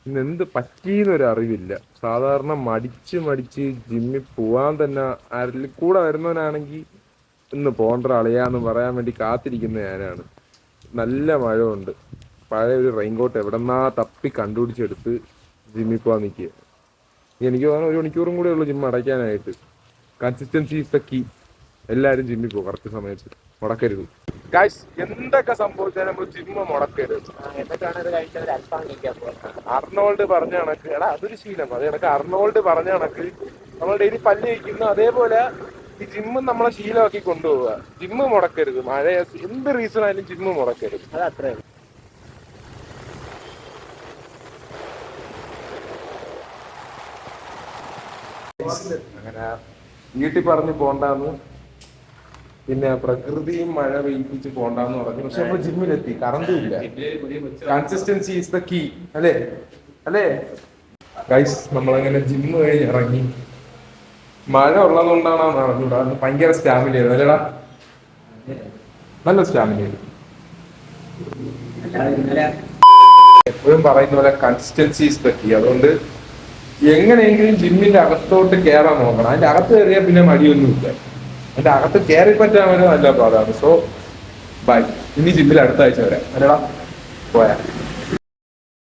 ഇന്ന് എന്ത് പറ്റിയെന്നൊരു അറിവില്ല. സാധാരണ മടിച്ച് മടിച്ച് ജിമ്മിൽ പോവാൻ തന്നെ ആരെങ്കിലും കൂടെ വരുന്നവനാണെങ്കിൽ ഇന്ന് പോണ്ട അളിയാന്ന് പറയാൻ വേണ്ടി കാത്തിരിക്കുന്ന ഞാനാണ്. നല്ല മഴയുണ്ട്. പഴയ ഒരു റെയിൻകോട്ട് എവിടെന്നാ തപ്പി കണ്ടുപിടിച്ചെടുത്ത് ജിമ്മിൽ പോകാൻ നിൽക്കുക. എനിക്ക് തോന്നുന്നു 1 മണിക്കൂറും കൂടെ ഉള്ളൂ ജിം അടയ്ക്കാനായിട്ട്. Consistency is the key. എല്ലാവരും ജിമ്മിൽ പോകും കറക്റ്റ് സമയത്ത്, മുടക്കരുത്. ഗായ്സ്, എന്തൊക്കെ സംഭവിച്ചാലും നമ്മൾ ജിമ്മ് മുടക്കരുത്. അർണോൾഡ് പറഞ്ഞ കണക്ക്, എടാ അതൊരു ശീലം. അത് കണക്ക് അർണോൾഡ് പറഞ്ഞ കണക്ക് നമ്മൾ ഡെയിലി പല്ല് കഴിക്കുന്നു, അതേപോലെ ഈ ജിമ്മും നമ്മളെ ശീലമാക്കി കൊണ്ടുപോവുക. ജിമ്മ് മുടക്കരുത്. മഴ എന്ത് റീസൺ ആയാലും ജിമ്മ് മുടക്കരുത്. അത് അത്രേ. അങ്ങനെ വീട്ടിൽ പറഞ്ഞ് പോണ്ടാന്ന്, പിന്നെ പ്രകൃതിയും മഴ പെയ്യിപ്പിച്ച് പോണ്ടാന്ന് പറഞ്ഞു. പക്ഷെ നമ്മൾ ജിമ്മിലെത്തി, കറണ്ടും ഇല്ല. Consistency is the key. അല്ലേ അല്ലേ ഗൈസ്? നമ്മളങ്ങനെ ജിമ്മ് കഴിഞ്ഞ് ഇറങ്ങി. മഴ ഉള്ളതുകൊണ്ടാണോ അറിഞ്ഞൂടാ, ഭയങ്കര സ്റ്റാമിനയായിരുന്നു അല്ലേടാ? നല്ല സ്റ്റാമിനയായിരുന്നു. എപ്പോഴും പറയുന്ന പോലെ കൺസിസ്റ്റൻസി ഈസ് ദ കീ. അതുകൊണ്ട് എങ്ങനെയെങ്കിലും ജിമ്മിന്റെ അകത്തോട്ട് കയറാൻ നോക്കണം. അതിന്റെ അകത്ത് കയറിയാൽ പിന്നെ മടിയൊന്നുമില്ല. അതിന്റെ അകത്ത് കയറി പറ്റാൻ നല്ല പാടാണ്. So bye. ഇനി ജിമ്മിൽ അടുത്ത ആഴ്ച വരാം അല്ലേടാ? പോയാ.